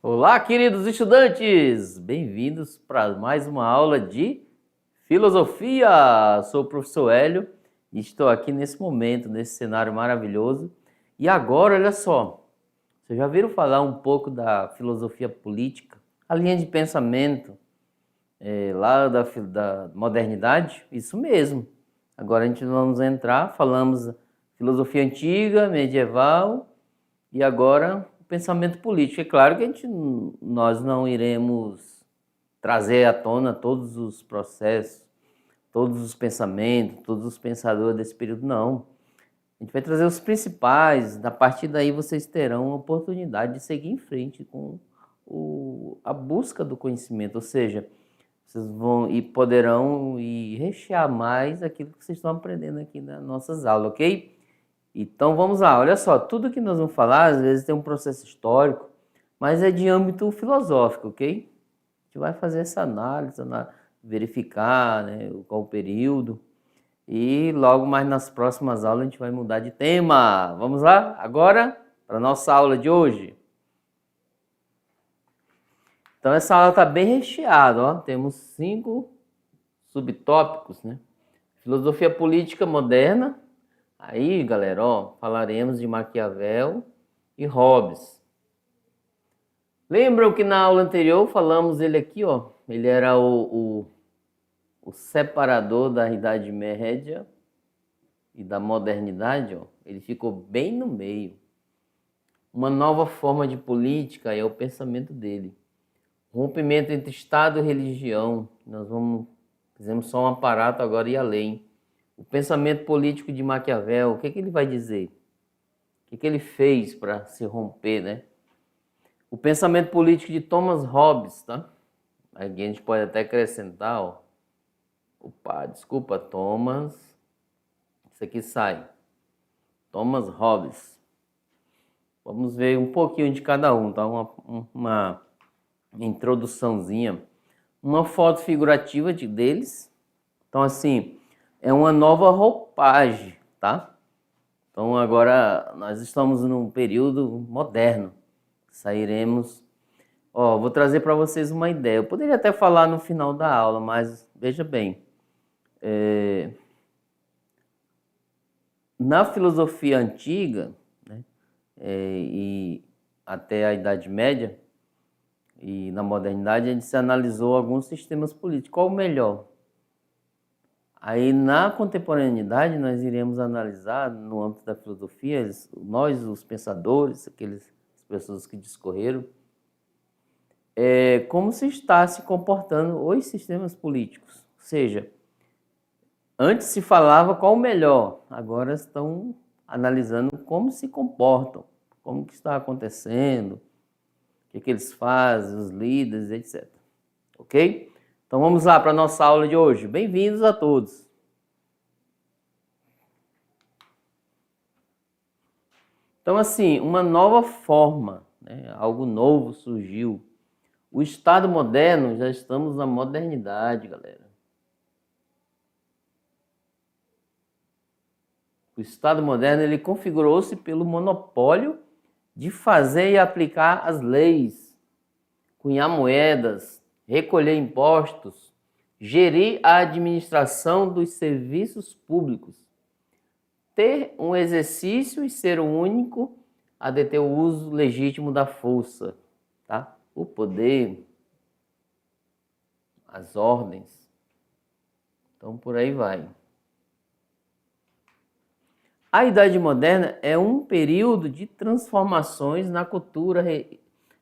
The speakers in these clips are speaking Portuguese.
Olá, queridos estudantes! Bem-vindos para mais uma aula de filosofia. Sou o professor Hélio e estou aqui nesse momento, nesse cenário maravilhoso. E agora, olha só, vocês já viram falar um pouco da filosofia política? A linha de pensamento lá da modernidade? Isso mesmo. Agora a gente vamos entrar, falamos filosofia antiga, medieval e agora o pensamento político. É claro que nós não iremos trazer à tona todos os processos, todos os pensamentos, todos os pensadores desse período, não. A gente vai trazer os principais, a partir daí vocês terão a oportunidade de seguir em frente com a busca do conhecimento, ou seja, vocês vão e poderão rechear mais aquilo que vocês estão aprendendo aqui nas nossas aulas, ok? Então vamos lá, olha só, tudo que nós vamos falar às vezes tem um processo histórico, mas é de âmbito filosófico, ok? A gente vai fazer essa análise, verificar, né, qual o período e logo mais nas próximas aulas a gente vai mudar de tema. Vamos lá? Agora para a nossa aula de hoje. Então essa aula está bem recheada, ó. Temos 5 subtópicos, né? Filosofia política moderna. Aí, galera, ó, falaremos de Maquiavel e Hobbes. Lembram que na aula anterior falamos ele aqui, ó. Ele era o separador da Idade Média e da modernidade, ó. Ele ficou bem no meio. Uma nova forma de política é o pensamento dele. Rompimento entre Estado e religião. Fizemos só um aparato agora e além. O pensamento político de Maquiavel, o que ele vai dizer? O que ele fez para se romper, né? O pensamento político de Thomas Hobbes, tá? Aqui a gente pode até acrescentar, ó. Opa, desculpa, Thomas. Isso aqui sai. Thomas Hobbes. Vamos ver um pouquinho de cada um, tá? Uma introduçãozinha. Uma foto figurativa deles. Então, assim, é uma nova roupagem, tá? Então agora nós estamos num período moderno. Sairemos... Ó, vou trazer para vocês uma ideia. Eu poderia até falar no final da aula, mas veja bem. Na filosofia antiga, né, e até a Idade Média, e na modernidade, a gente se analisou alguns sistemas políticos. Qual o melhor? Aí, na contemporaneidade, nós iremos analisar, no âmbito da filosofia, nós, os pensadores, as pessoas que discorreram, como se está se comportando os sistemas políticos. Ou seja, antes se falava qual o melhor, agora estão analisando como se comportam, como que está acontecendo, o que eles fazem, os líderes, etc. Ok? Então vamos lá para a nossa aula de hoje. Bem-vindos a todos. Então assim, uma nova forma, né? Algo novo surgiu. O Estado moderno, já estamos na modernidade, galera. O Estado moderno, ele configurou-se pelo monopólio de fazer e aplicar as leis, cunhar moedas, recolher impostos, gerir a administração dos serviços públicos, ter um exercício e ser o único a deter o uso legítimo da força, tá? O poder, as ordens. Então, por aí vai. A Idade Moderna é um período de transformações na cultura,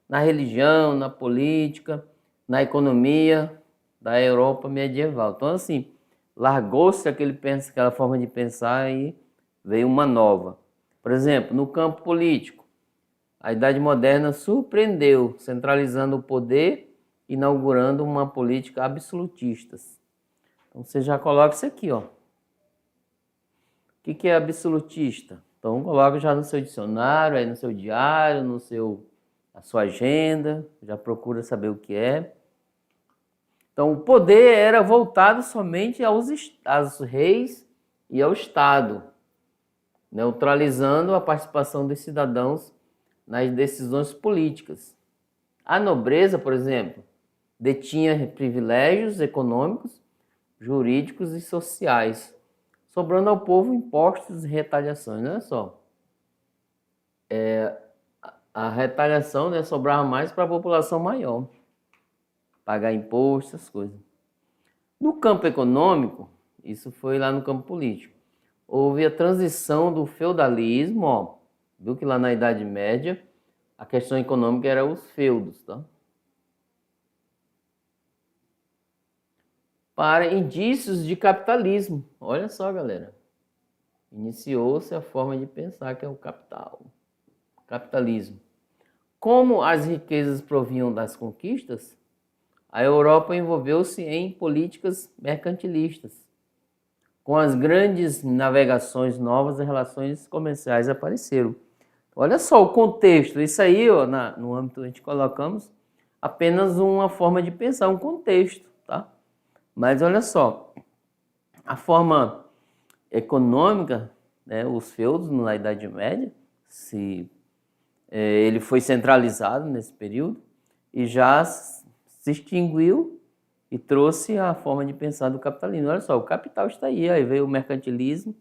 na religião, na política, na economia da Europa medieval. Então, assim, largou-se aquela forma de pensar e veio uma nova. Por exemplo, no campo político, a Idade Moderna surpreendeu, centralizando o poder, inaugurando uma política absolutista. Então, você já coloca isso aqui, ó. O que é absolutista? Então, coloca já no seu dicionário, aí no seu diário, na sua agenda, já procura saber o que é. Então, o poder era voltado somente aos reis e ao Estado, neutralizando a participação dos cidadãos nas decisões políticas. A nobreza, por exemplo, detinha privilégios econômicos, jurídicos e sociais, sobrando ao povo impostos e retaliações. Olha só, a retaliação, né, sobrava mais para a população maior, pagar impostos, essas coisas. No campo econômico, isso foi lá no campo político, houve a transição do feudalismo, ó, viu que lá na Idade Média a questão econômica era os feudos, tá? Para indícios de capitalismo. Olha só, galera. Iniciou-se a forma de pensar que é o capital. Capitalismo. Como as riquezas provinham das conquistas, a Europa envolveu-se em políticas mercantilistas. Com as grandes navegações, novas relações comerciais apareceram. Olha só o contexto. Isso aí, ó, no âmbito a gente colocamos apenas uma forma de pensar, um contexto, tá? Mas olha só, a forma econômica, né, os feudos na Idade Média, ele foi centralizado nesse período e já se extinguiu e trouxe a forma de pensar do capitalismo. Olha só, o capital está aí veio o mercantilismo,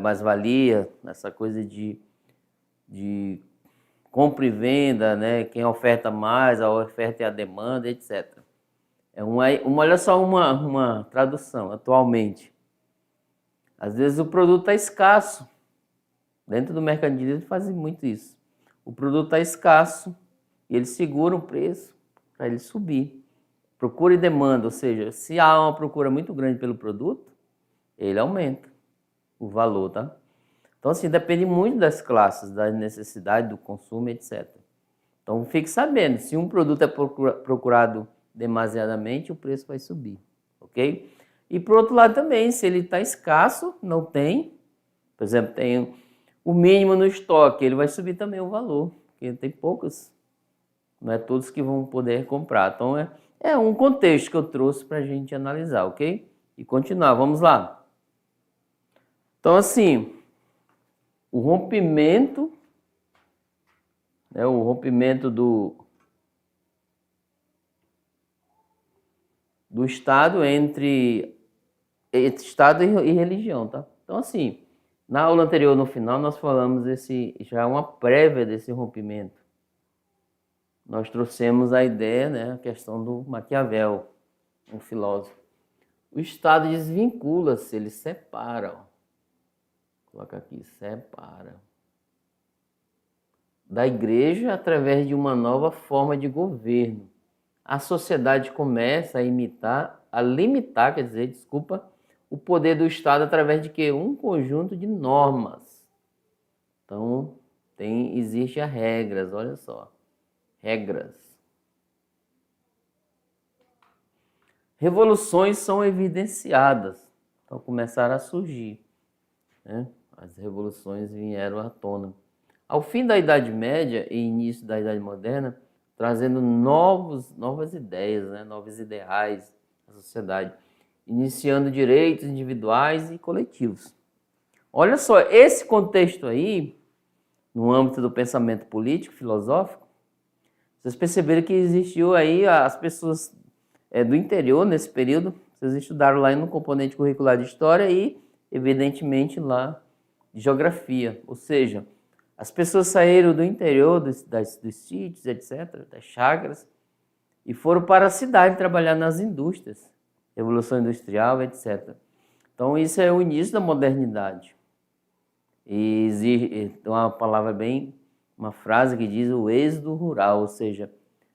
mais-valia, essa coisa de compra e venda, né? Quem oferta mais, a oferta e a demanda, etc. Olha só uma tradução atualmente. Às vezes o produto está escasso. Dentro do mercantilismo fazem muito isso. O produto está escasso e eles seguram o preço para ele subir. Procura e demanda, ou seja, se há uma procura muito grande pelo produto, ele aumenta o valor, tá? Então, assim, depende muito das classes, da necessidade, do consumo, etc. Então, fique sabendo, se um produto é procurado demasiadamente, o preço vai subir, ok? E, por outro lado também, se ele está escasso, não tem, por exemplo, tem o mínimo no estoque, ele vai subir também o valor, porque tem poucos, não é todos que vão poder comprar. Então, é um contexto que eu trouxe para a gente analisar, ok? E continuar, vamos lá. Então, assim, o rompimento do Estado entre Estado e religião, tá? Então, assim, na aula anterior, no final, nós falamos já uma prévia desse rompimento. Nós trouxemos a ideia, né, a questão do Maquiavel, um filósofo. O Estado desvincula-se, ele separa, ó. Coloca aqui, separa da igreja através de uma nova forma de governo. A sociedade começa a limitar, o poder do Estado através de quê? Um conjunto de normas. Então, existe as regras, olha só. Regras. Revoluções são evidenciadas. Então, começaram a surgir, né? As revoluções vieram à tona. Ao fim da Idade Média e início da Idade Moderna, trazendo novas ideias, né? Novos ideais à sociedade, iniciando direitos individuais e coletivos. Olha só, esse contexto aí, no âmbito do pensamento político, filosófico, vocês perceberam que existiu aí as pessoas do interior nesse período, vocês estudaram lá no componente curricular de História e, evidentemente, lá de Geografia. Ou seja, as pessoas saíram do interior, dos sítios, etc., das chácaras, e foram para a cidade trabalhar nas indústrias, Revolução Industrial, etc. Então, isso é o início da modernidade. E existe uma frase que diz o êxodo rural, ou seja,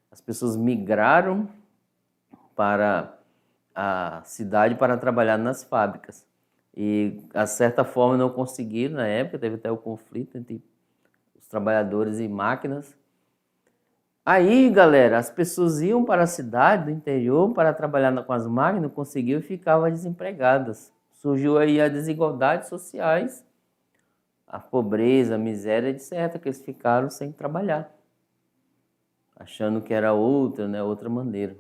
as pessoas migraram para a cidade para trabalhar nas fábricas. E, de certa forma, não conseguiram na época, teve até o conflito entre os trabalhadores e máquinas. Aí, galera, as pessoas iam para a cidade do interior para trabalhar com as máquinas, não conseguiam e ficavam desempregadas. Surgiu aí as desigualdades sociais, a pobreza, a miséria, etc., que eles ficaram sem trabalhar, achando que era outra maneira.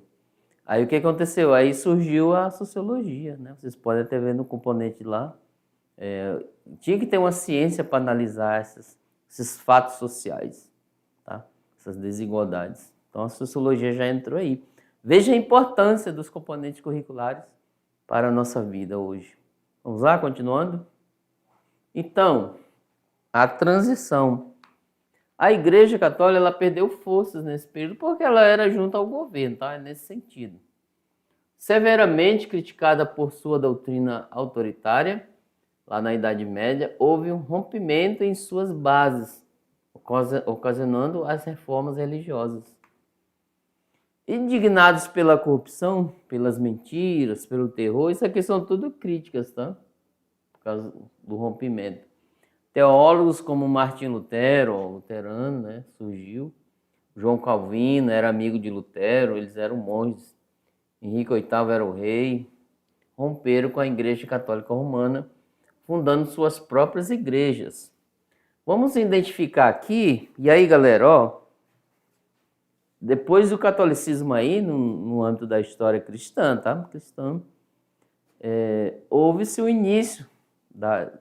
Aí o que aconteceu? Aí surgiu a sociologia, né? Vocês podem até ver no componente lá. Tinha que ter uma ciência para analisar esses fatos sociais, tá? essas desigualdades. Então a sociologia já entrou aí. Veja a importância dos componentes curriculares para a nossa vida hoje. Vamos lá, continuando? Então, a transição. A Igreja Católica ela perdeu forças nesse período porque ela era junto ao governo, tá? Nesse sentido. Severamente criticada por sua doutrina autoritária, lá na Idade Média, houve um rompimento em suas bases, ocasionando as reformas religiosas. Indignados pela corrupção, pelas mentiras, pelo terror, isso aqui são tudo críticas, tá? Por causa do rompimento. Teólogos como Martim Lutero, luterano, né, surgiu. João Calvino era amigo de Lutero, eles eram monges. Henrique VIII era o rei. Romperam com a Igreja Católica Romana, fundando suas próprias igrejas. Vamos identificar aqui, e aí galera, ó, depois do catolicismo aí, no âmbito da história cristã, tá? Cristã, houve-se o início das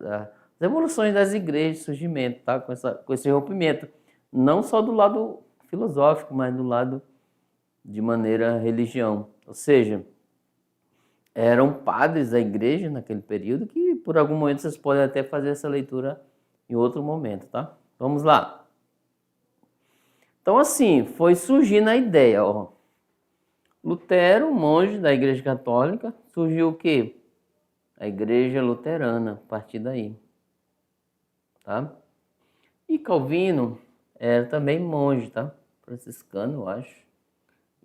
evoluções das igrejas, surgimento, tá? Com esse rompimento. Não só do lado filosófico, mas do lado de maneira religião. Ou seja, eram padres da igreja naquele período que por algum momento vocês podem até fazer essa leitura em outro momento, tá? Vamos lá. Então assim, foi surgindo a ideia, ó. Lutero, monge da Igreja Católica, surgiu o quê? A Igreja Luterana, a partir daí, tá? E Calvino era também monge, tá? Franciscano, eu acho.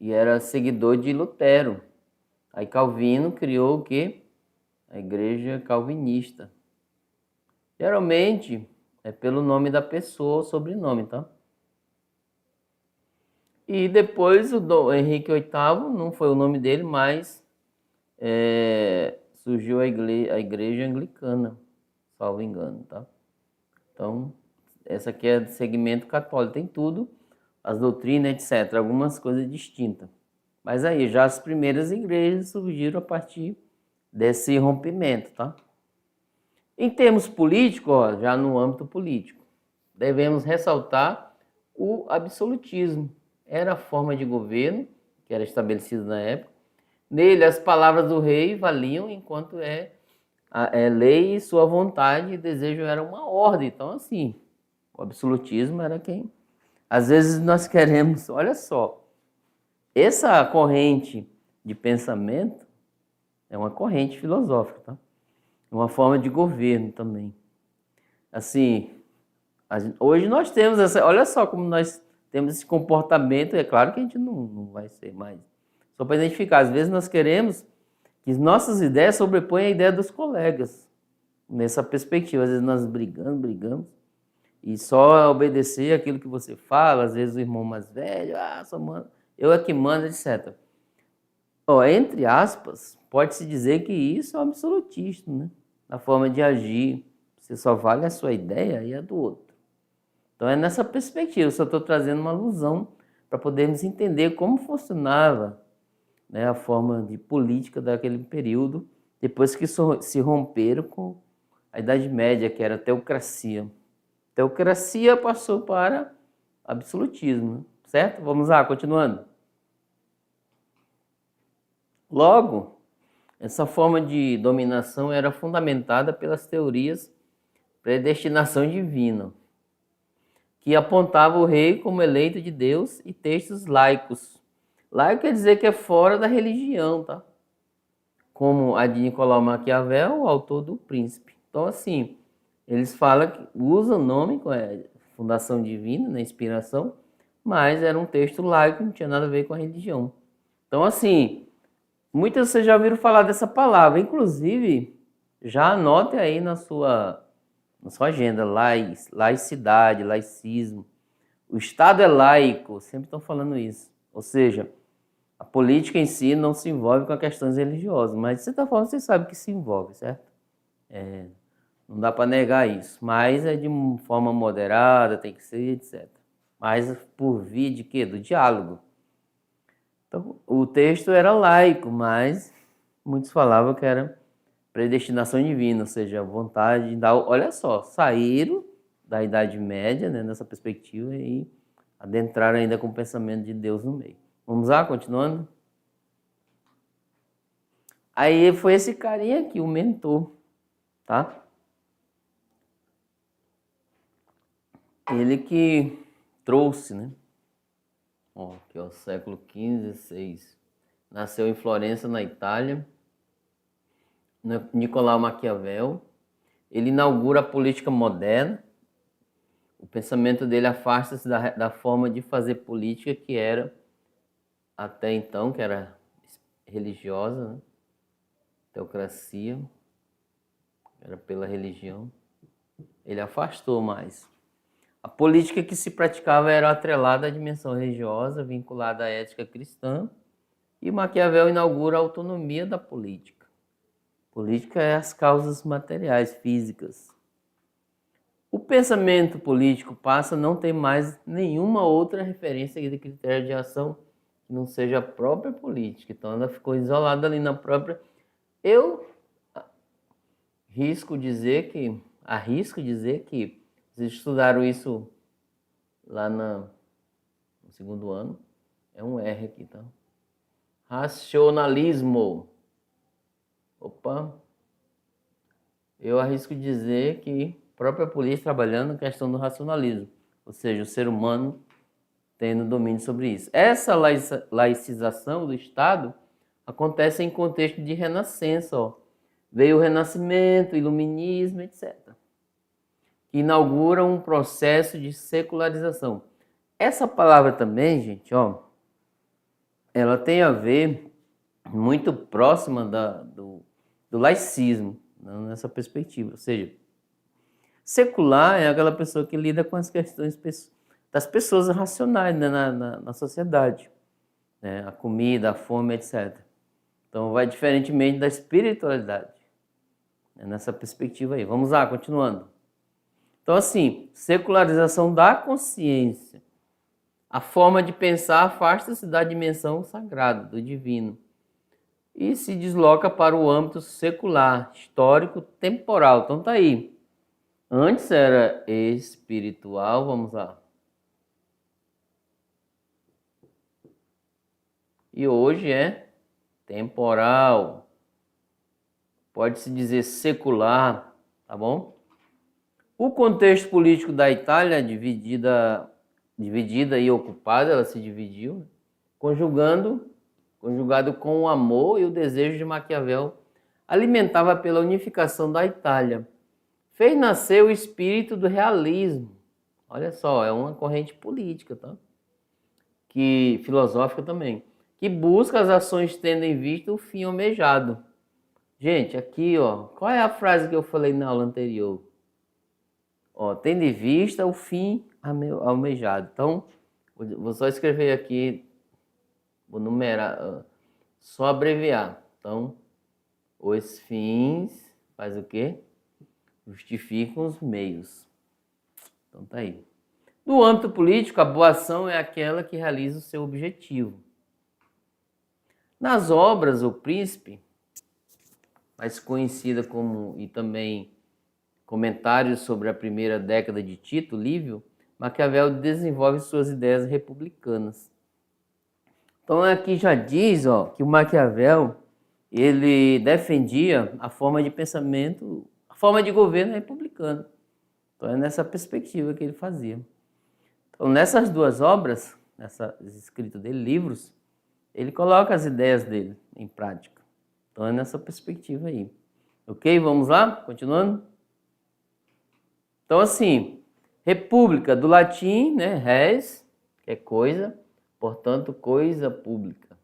E era seguidor de Lutero. Aí Calvino criou o quê? A Igreja Calvinista. Geralmente é pelo nome da pessoa ou sobrenome, tá? E depois o Dom Henrique VIII, não foi o nome dele, mas surgiu a igreja anglicana, salvo engano, tá? Então, essa aqui é do segmento católico, tem tudo, as doutrinas, etc., algumas coisas distintas. Mas aí, já as primeiras igrejas surgiram a partir desse rompimento, tá? Em termos políticos, ó, já no âmbito político, devemos ressaltar o absolutismo. Era a forma de governo que era estabelecida na época. Nele, as palavras do rei valiam, enquanto lei e sua vontade e desejo era uma ordem. Então, assim, o absolutismo era quem... Às vezes nós queremos... Olha só, essa corrente de pensamento é uma corrente filosófica, tá? É uma forma de governo também. Assim, hoje nós temos essa... Olha só como nós temos esse comportamento. É claro que a gente não vai ser mais... Só para identificar, às vezes nós queremos que nossas ideias sobrepõem a ideia dos colegas. Nessa perspectiva, às vezes nós brigamos, e só obedecer aquilo que você fala, às vezes o irmão mais velho, só manda, eu é que mando, etc. Entre aspas, pode-se dizer que isso é um absolutista, né? Na forma de agir. Você só vale a sua ideia e a do outro. Então é nessa perspectiva, eu só estou trazendo uma alusão para podermos entender como funcionava, né, a forma de política daquele período, depois que se romperam com a Idade Média, que era a teocracia. A teocracia passou para absolutismo, certo? Vamos lá, continuando. Logo, essa forma de dominação era fundamentada pelas teorias predestinação divina, que apontava o rei como eleito de Deus, e textos laicos. Laico quer dizer que é fora da religião, tá? Como a de Nicolau Maquiavel, o autor do Príncipe. Então, assim, eles falam que usam o nome, Fundação Divina, na inspiração, mas era um texto laico, não tinha nada a ver com a religião. Então, assim, muitos vocês já ouviram falar dessa palavra. Inclusive, já anote aí na sua agenda, laicidade, laicismo. O Estado é laico, sempre estão falando isso. Ou seja, a política em si não se envolve com questões religiosas, mas de certa forma você sabe que se envolve, certo? Não dá para negar isso, mas é de uma forma moderada, tem que ser, etc. Mas por via de quê? Do diálogo. Então, o texto era laico, mas muitos falavam que era predestinação divina, ou seja, a vontade de dar... Olha só, saíram da Idade Média, né, nessa perspectiva, e adentraram ainda com o pensamento de Deus no meio. Vamos lá, continuando? Aí foi esse carinha aqui, o mentor, tá? Ele que trouxe, né? Ó, aqui é o século XV, XVI. Nasceu em Florença, na Itália. Nicolau Maquiavel. Ele inaugura a política moderna. O pensamento dele afasta-se da forma de fazer política que era até então, que era religiosa, né? Teocracia, era pela religião. Ele afastou mais. A política que se praticava era atrelada à dimensão religiosa, vinculada à ética cristã, e Maquiavel inaugura a autonomia da política. Política é as causas materiais, físicas. O pensamento político passa a não ter mais nenhuma outra referência de critério de ação que não seja a própria política. Então ela ficou isolada ali na própria. Eu arrisco dizer que vocês estudaram isso lá no segundo ano. É um R aqui, tá? Racionalismo. Opa. Eu arrisco dizer que a própria polícia trabalhando na questão do racionalismo. Ou seja, o ser humano tendo domínio sobre isso. Essa laicização do Estado acontece em contexto de renascença. Ó. Veio o Renascimento, o Iluminismo, etc. Que inaugura um processo de secularização. Essa palavra também, gente, ó, ela tem a ver muito próxima do laicismo, nessa perspectiva. Ou seja, secular é aquela pessoa que lida com as questões das pessoas racionais, né, na sociedade. Né, a comida, a fome, etc. Então vai diferentemente da espiritualidade. Né, nessa perspectiva aí. Vamos lá, continuando. Então assim, secularização da consciência. A forma de pensar afasta-se da dimensão sagrada, do divino, e se desloca para o âmbito secular, histórico, temporal. Então tá aí. Antes era espiritual, vamos lá. E hoje é temporal. Pode-se dizer secular, tá bom? O contexto político da Itália, dividida e ocupada, ela se dividiu, conjugado com o amor e o desejo de Maquiavel, alimentava pela unificação da Itália. Fez nascer o espírito do realismo. Olha só, é uma corrente política, tá? Que filosófica também, que busca as ações tendo em vista o fim almejado. Gente, aqui, ó, qual é a frase que eu falei na aula anterior? Ó, tendo em vista o fim almejado. Então, vou só escrever aqui, vou numerar, só abreviar. Então, os fins, faz o quê? Justificam os meios. Então tá aí. No âmbito político, a boa ação é aquela que realiza o seu objetivo. Nas obras, O Príncipe, mais conhecida como, e também comentários sobre a primeira década de Tito Livio, Maquiavel desenvolve suas ideias republicanas. Então aqui já diz, ó, que o Maquiavel ele defendia a forma de pensamento, a forma de governo republicano. Então é nessa perspectiva que ele fazia. Então nessas duas obras, nessa escrita dele, livros, ele coloca as ideias dele em prática. Então é nessa perspectiva aí. Ok? Vamos lá? Continuando? Então assim, república do latim, né? Res, que é coisa, portanto coisa pública.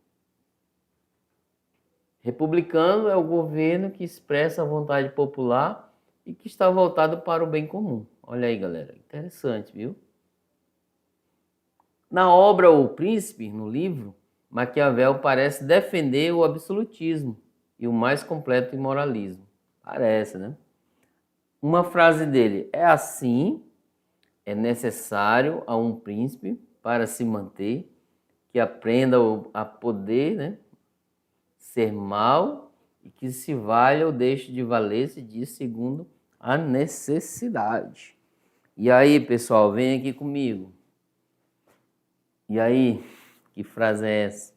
Republicano é o governo que expressa a vontade popular e que está voltado para o bem comum. Olha aí, galera, interessante, viu? Na obra O Príncipe, no livro, Maquiavel parece defender o absolutismo e o mais completo imoralismo. Parece, né? Uma frase dele: é assim, é necessário a um príncipe para se manter, que aprenda a poder, né, ser mal e que se valha ou deixe de valer, se diz segundo a necessidade. E aí, pessoal, vem aqui comigo. E aí, que frase é essa?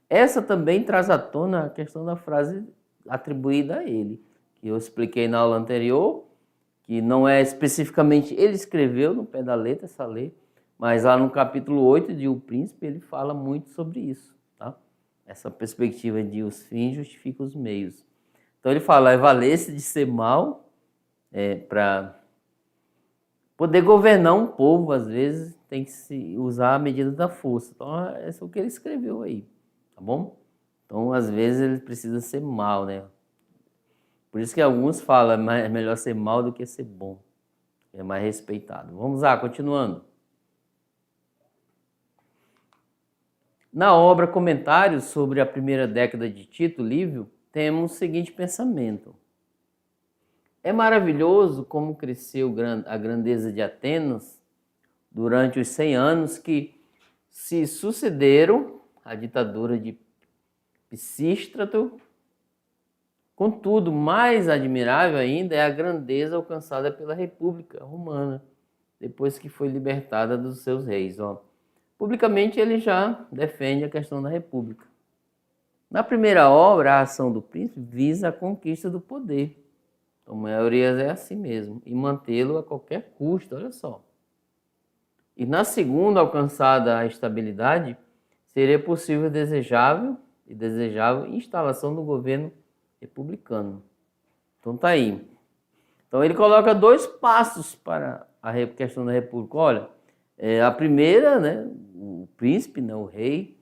Essa também traz à tona a questão da frase atribuída a ele, que eu expliquei na aula anterior, que não é especificamente ele escreveu no pé da letra essa lei, mas lá no capítulo 8 de O Príncipe ele fala muito sobre isso, tá? Essa perspectiva de os fins justificam os meios. Então ele fala, é valer-se de ser mal para poder governar um povo, às vezes tem que se usar a medida da força. Então esse é o que ele escreveu aí, tá bom? Então às vezes ele precisa ser mal, né? Por isso que alguns falam, é melhor ser mal do que ser bom. É mais respeitado. Vamos lá, continuando. Na obra Comentários sobre a primeira década de Tito Livio, temos o seguinte pensamento. É maravilhoso como cresceu a grandeza de Atenas durante os 100 anos que se sucederam à ditadura de Pisístrato. Contudo, mais admirável ainda é a grandeza alcançada pela República Romana, depois que foi libertada dos seus reis. Publicamente ele já defende a questão da República. Na primeira obra, a ação do príncipe visa a conquista do poder. A maioria é assim mesmo, e mantê-lo a qualquer custo, olha só. E na segunda, alcançada a estabilidade, seria possível desejável instalação do governo republicano. Então tá aí. Então ele coloca 2 passos para a questão da república. Olha, a primeira, né, o príncipe, né, o rei,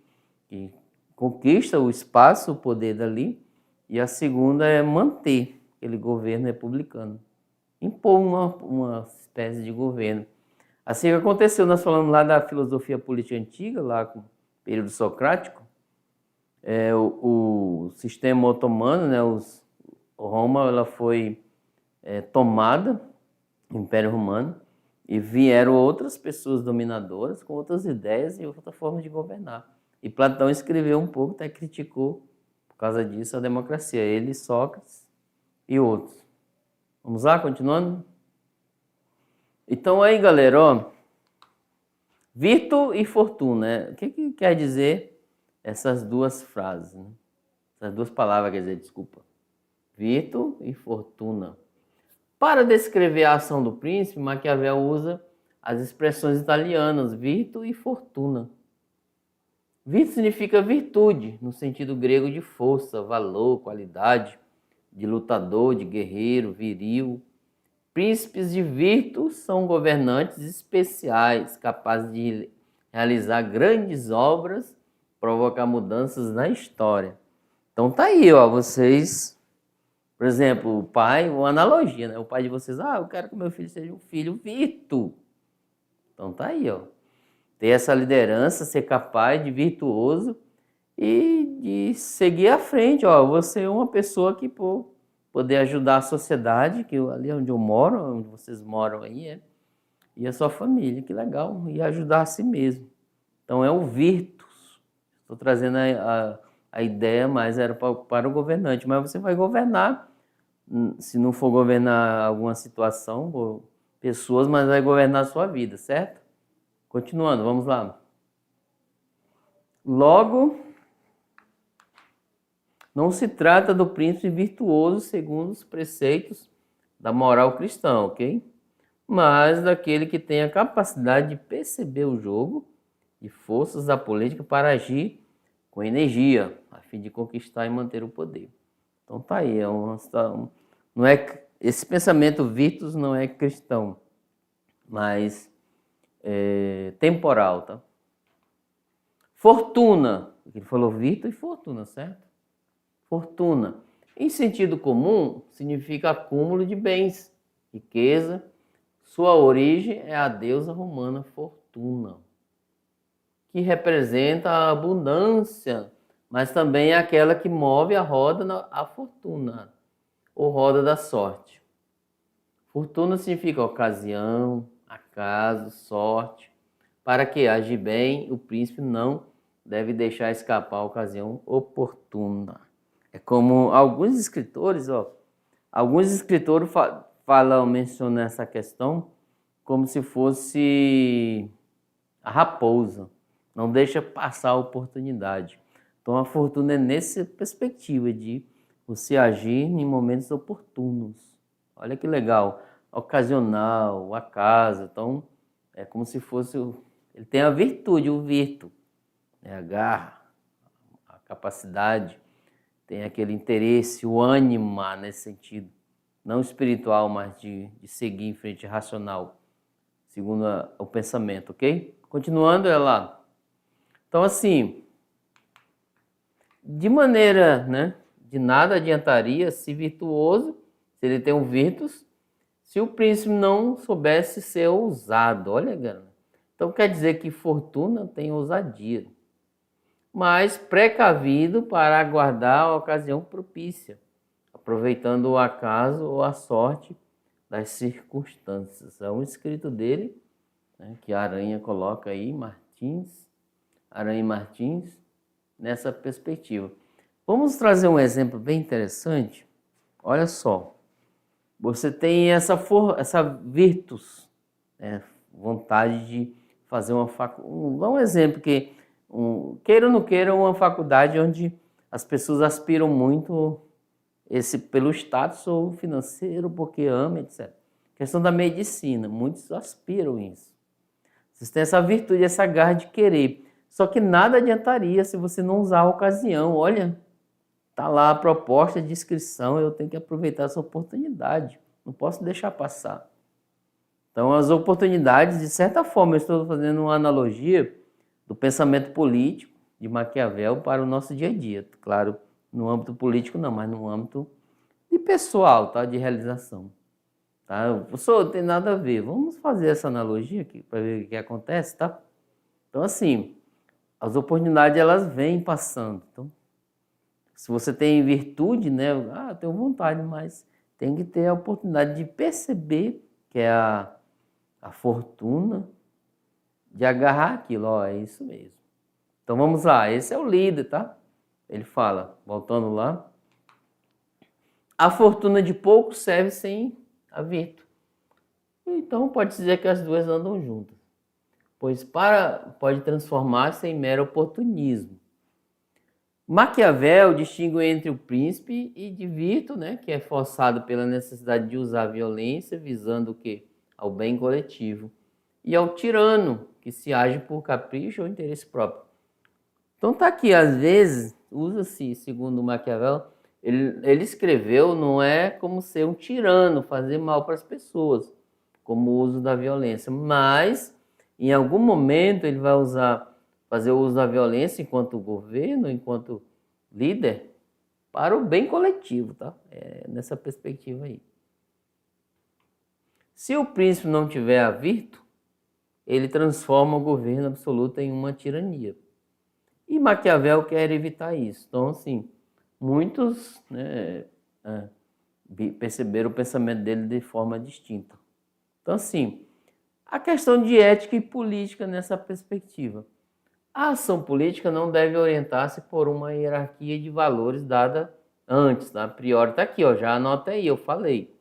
que conquista o espaço, o poder dali, e a segunda é manter aquele governo republicano, impor uma espécie de governo. Assim que aconteceu, nós falamos lá da filosofia política antiga, lá com o período socrático, o sistema otomano, né, Roma ela foi tomada, o Império Romano, e vieram outras pessoas dominadoras com outras ideias e outra forma de governar. E Platão escreveu um pouco, até criticou, por causa disso, a democracia. Ele, Sócrates e outros. Vamos lá, continuando? Então aí, galera, ó, virtu e fortuna, né? O que quer dizer essas duas frases, né? Essas duas palavras, quer dizer, desculpa. Virtu e fortuna. Para descrever a ação do príncipe, Maquiavel usa as expressões italianas virtu e fortuna. Virtu significa virtude, no sentido grego de força, valor, qualidade, de lutador, de guerreiro, viril. Príncipes de virtu são governantes especiais, capazes de realizar grandes obras, provocar mudanças na história. Então tá aí, ó, vocês, por exemplo, o pai, uma analogia, né? O pai de vocês, eu quero que meu filho seja um filho virtu. Então tá aí, ó. Ter essa liderança, ser capaz de virtuoso e de seguir à frente, ó. Você é uma pessoa que poder ajudar a sociedade, que ali onde eu moro, onde vocês moram aí, e a sua família, que legal, e ajudar a si mesmo. Então é o virtus. Estou trazendo a ideia, mas era para o governante, mas você vai governar, se não for governar alguma situação, ou pessoas, mas vai governar a sua vida, certo? Continuando, vamos lá. Logo, não se trata do príncipe virtuoso segundo os preceitos da moral cristã, ok? Mas daquele que tem a capacidade de perceber o jogo de forças da política para agir com energia, a fim de conquistar e manter o poder. Então tá aí, não é, esse pensamento virtus não é cristão, mas temporal, tá? Fortuna, ele falou virtus e fortuna, certo? Fortuna, em sentido comum, significa acúmulo de bens, riqueza. Sua origem é a deusa romana Fortuna, que representa a abundância, mas também é aquela que move a roda, a fortuna, ou roda da sorte. Fortuna significa ocasião, acaso, sorte. Para que agir bem, o príncipe não deve deixar escapar a ocasião oportuna. É como alguns escritores mencionam essa questão como se fosse a raposa. não deixa passar a oportunidade. Então a fortuna é nessa perspectiva de você agir em momentos oportunos. Olha que legal, ocasional, acaso. Então é como se fosse, ele tem a virtude, o virto, né? A garra, a capacidade, tem aquele interesse, o ânima nesse sentido, não espiritual, mas de seguir em frente, racional, segundo o pensamento, ok? Continuando, é lá. Então, assim, de maneira, né, de nada adiantaria se virtuoso, se ele tem um virtus, se o príncipe não soubesse ser ousado. Olha, galera. Então, quer dizer que fortuna tem ousadia, mas precavido para aguardar a ocasião propícia, aproveitando o acaso ou a sorte das circunstâncias. É um escrito dele, né, que a Aranha coloca aí, Aranha Martins, nessa perspectiva. Vamos trazer um exemplo bem interessante. Olha só, você tem essa virtus, né, vontade de fazer uma faculdade. Dá um exemplo que, queira ou não queira, uma faculdade onde as pessoas aspiram muito pelo status ou financeiro, porque ama, etc. Questão da medicina, muitos aspiram isso. Vocês têm essa virtude, essa garra de querer. Só que nada adiantaria se você não usar a ocasião. Olha, está lá a proposta de inscrição, eu tenho que aproveitar essa oportunidade. Não posso deixar passar. Então, as oportunidades, de certa forma, eu estou fazendo uma analogia do pensamento político de Maquiavel para o nosso dia a dia. Claro, no âmbito político não, mas no âmbito de pessoal, tá? De realização. Tá? Professor, não tem nada a ver. Vamos fazer essa analogia aqui para ver o que acontece, tá? Então, assim, as oportunidades, elas vêm passando. Então, se você tem virtude, né? Eu tenho vontade, mas tem que ter a oportunidade de perceber que é a fortuna de agarrar aquilo. Ó, é isso mesmo. Então, vamos lá. Esse é o líder, tá? Ele fala, voltando lá. A fortuna de pouco serve sem a virtude. Então, pode dizer que as duas andam juntas, pois pode transformar-se em mero oportunismo. Maquiavel distingue entre o príncipe e de virtu, né, que é forçado pela necessidade de usar a violência, visando o quê? Ao bem coletivo, e ao tirano, que se age por capricho ou interesse próprio. Então tá aqui, às vezes, usa-se, segundo Maquiavel, ele escreveu, não é como ser um tirano, fazer mal para as pessoas, como o uso da violência, mas em algum momento ele vai fazer o uso da violência enquanto governo, enquanto líder, para o bem coletivo, tá? É nessa perspectiva aí. Se o príncipe não tiver a virtude, ele transforma o governo absoluto em uma tirania. E Maquiavel quer evitar isso. Então, assim, muitos, né, perceberam o pensamento dele de forma distinta. Então, assim, a questão de ética e política nessa perspectiva. A ação política não deve orientar-se por uma hierarquia de valores dada antes, tá? A priori está aqui, ó, já anota aí, eu falei.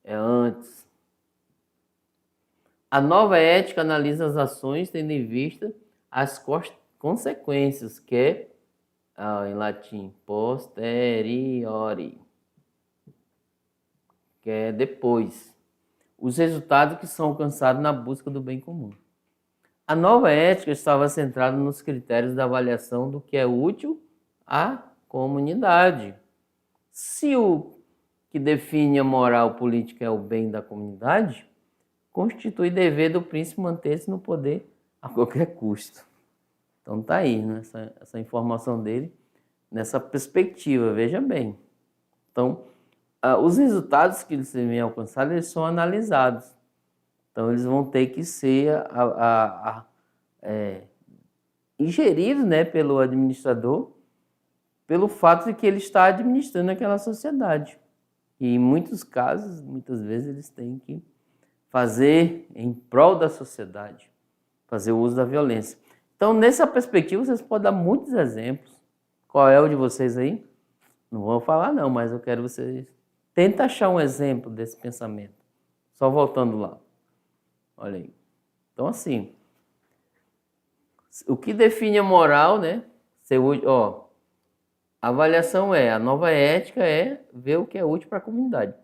É antes. A nova ética analisa as ações tendo em vista as consequências, que é, em latim, posteriori, que é depois. Os resultados que são alcançados na busca do bem comum. A nova ética estava centrada nos critérios da avaliação do que é útil à comunidade. Se o que define a moral política é o bem da comunidade, constitui dever do príncipe manter-se no poder a qualquer custo. Então tá aí, né, essa informação dele nessa perspectiva, veja bem. Então, os resultados que eles vêm alcançar, eles são analisados. Então, eles vão ter que ser ingeridos, né, pelo administrador, pelo fato de que ele está administrando aquela sociedade. E em muitos casos, muitas vezes, eles têm que fazer em prol da sociedade, fazer o uso da violência. Então, nessa perspectiva, vocês podem dar muitos exemplos. Qual é o de vocês aí? Não vou falar não, mas eu quero vocês... Tenta achar um exemplo desse pensamento. Só voltando lá. Olha aí. Então, assim, O que define a moral, né? A avaliação a nova ética é ver o que é útil para a comunidade.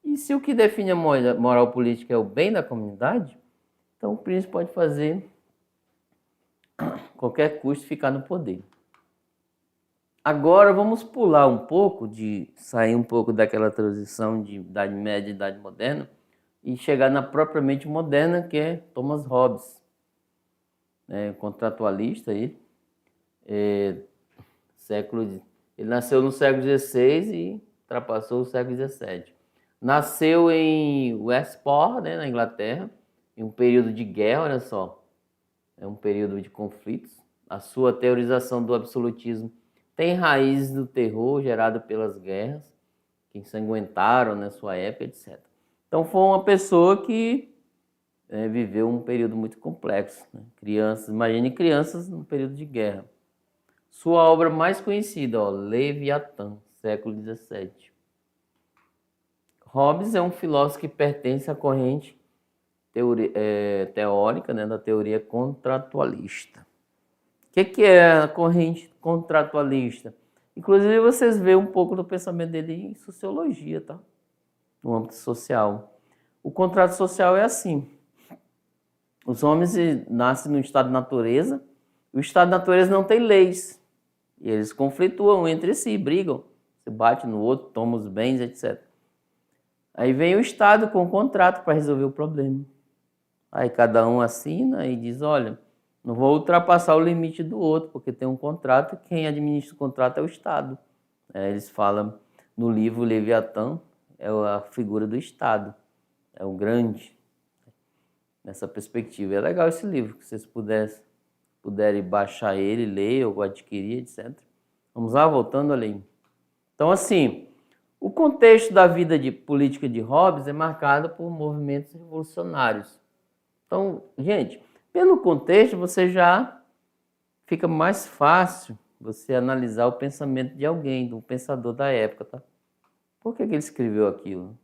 E se o que define a moral política é o bem da comunidade, então o príncipe pode fazer qualquer custo ficar no poder. Agora vamos pular um pouco, sair um pouco daquela transição de Idade Média e Idade Moderna e chegar na propriamente moderna, que é Thomas Hobbes, contratualista aí, ele nasceu no século XVI e ultrapassou o século XVII. Nasceu em Westport, na Inglaterra, em um período de guerra, olha só, é um período de conflitos. A sua teorização do absolutismo tem raízes do terror gerado pelas guerras que ensanguentaram na sua época, etc. Então foi uma pessoa que viveu um período muito complexo. Imagine crianças no período de guerra. Sua obra mais conhecida, Leviatã, século XVII. Hobbes é um filósofo que pertence à corrente teórica da teoria contratualista. O que é a corrente contratualista? Inclusive, vocês veem um pouco do pensamento dele em sociologia, tá? No âmbito social. O contrato social é assim. Os homens nascem no estado de natureza, e o estado de natureza não tem leis. E eles conflituam entre si, brigam, se bate no outro, toma os bens, etc. Aí vem o Estado com o contrato para resolver o problema. Aí cada um assina e diz, olha, não vou ultrapassar o limite do outro, porque tem um contrato, quem administra o contrato é o Estado. Eles falam no livro Leviatã, é a figura do Estado, é o grande, nessa perspectiva. É legal esse livro, que vocês puderem baixar ele, ler ou adquirir, etc. Vamos lá, voltando ali. Então, assim, o contexto da vida política de Hobbes é marcado por movimentos revolucionários. Então, gente, pelo contexto, você já fica mais fácil você analisar o pensamento de alguém, do pensador da época, tá? Por que ele escreveu aquilo?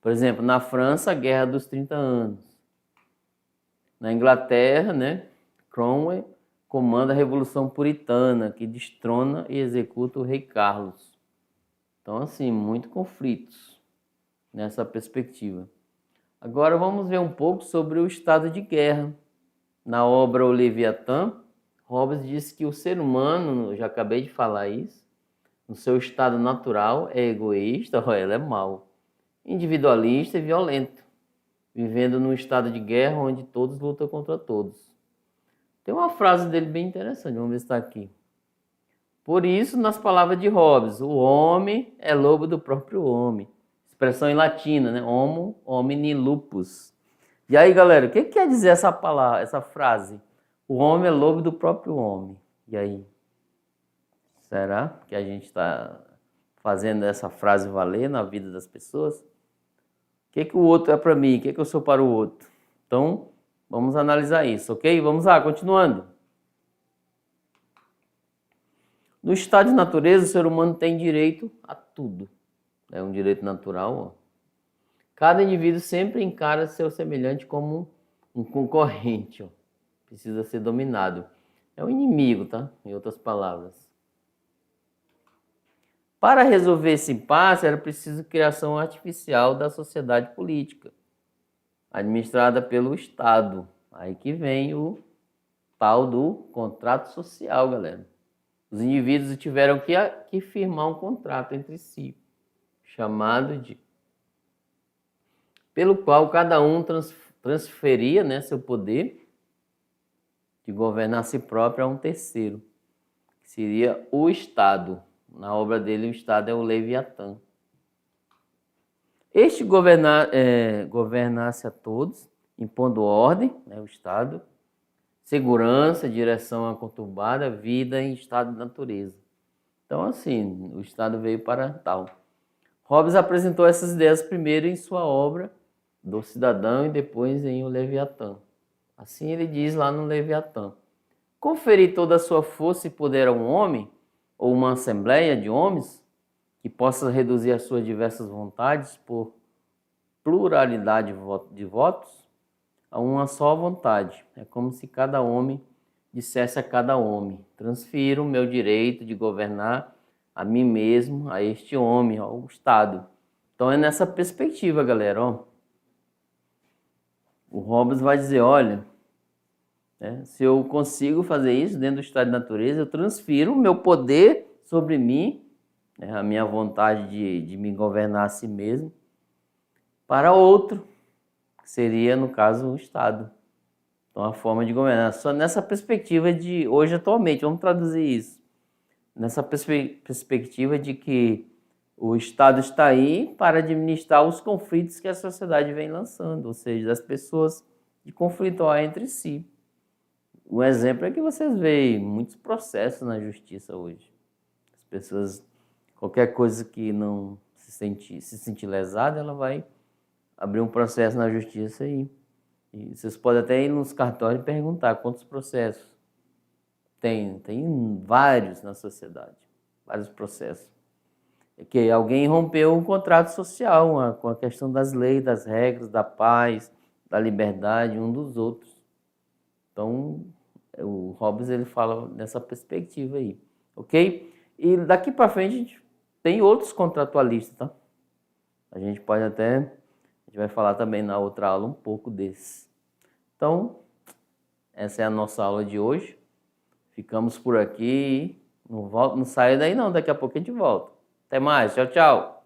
Por exemplo, na França, a Guerra dos 30 Anos. Na Inglaterra, Cromwell comanda a Revolução Puritana, que destrona e executa o rei Carlos. Então, assim, muitos conflitos nessa perspectiva. Agora vamos ver um pouco sobre o estado de guerra. Na obra O Leviatã, Hobbes diz que o ser humano, eu já acabei de falar isso, no seu estado natural é egoísta, ele é mau, individualista e violento, vivendo num estado de guerra onde todos lutam contra todos. Tem uma frase dele bem interessante, vamos ver se está aqui. Por isso, nas palavras de Hobbes, o homem é lobo do próprio homem. Expressão em latina, Homo homini lupus. E aí, galera, o que quer dizer essa palavra, essa frase? O homem é lobo do próprio homem. E aí? Será que a gente está fazendo essa frase valer na vida das pessoas? O que o outro é para mim? O que eu sou para o outro? Então, vamos analisar isso, ok? Vamos lá, continuando. No estado de natureza, o ser humano tem direito a tudo. É um direito natural. Cada indivíduo sempre encara seu semelhante como um concorrente. Precisa ser dominado. É um inimigo, tá? Em outras palavras. Para resolver esse impasse, era preciso criação artificial da sociedade política, administrada pelo Estado. Aí que vem o tal do contrato social, galera. Os indivíduos tiveram que firmar um contrato entre si, chamado de... pelo qual cada um transferia seu poder de governar a si próprio a um terceiro, que seria o Estado. Na obra dele, o Estado é o Leviatã. Este governasse a todos, impondo ordem, o Estado, segurança, direção à conturbada, vida em estado de natureza. Então, assim, o Estado veio para tal. Hobbes apresentou essas ideias primeiro em sua obra do Cidadão e depois em O Leviatã. Assim ele diz lá no Leviatã: conferir toda a sua força e poder a um homem, ou uma assembleia de homens, que possa reduzir as suas diversas vontades por pluralidade de votos, a uma só vontade. É como se cada homem dissesse a cada homem: transfiro o meu direito de governar a mim mesmo, a este homem, ao Estado. Então é nessa perspectiva, galera. Ó. O Hobbes vai dizer: olha, né, se eu consigo fazer isso dentro do estado de natureza, eu transfiro o meu poder sobre mim, né, a minha vontade de me governar a si mesmo, para outro, que seria, no caso, o Estado. Então, a forma de governar. Só nessa perspectiva de hoje, atualmente, vamos traduzir isso. Nessa perspectiva de que o Estado está aí para administrar os conflitos que a sociedade vem lançando, ou seja, das pessoas de conflituar entre si. O exemplo é que vocês veem muitos processos na justiça hoje. As pessoas, qualquer coisa que não se sentir lesada, ela vai abrir um processo na justiça e vocês podem até ir nos cartórios e perguntar quantos processos. Tem vários na sociedade, vários processos. É que alguém rompeu um contrato social com a questão das leis, das regras, da paz, da liberdade um dos outros. Então, o Hobbes ele fala nessa perspectiva aí, ok? E daqui para frente a gente tem outros contratualistas, tá? A gente vai falar também na outra aula um pouco desse. Então, essa é a nossa aula de hoje. Ficamos por aqui. Não saia daí não, daqui a pouco a gente volta. Até mais, tchau, tchau.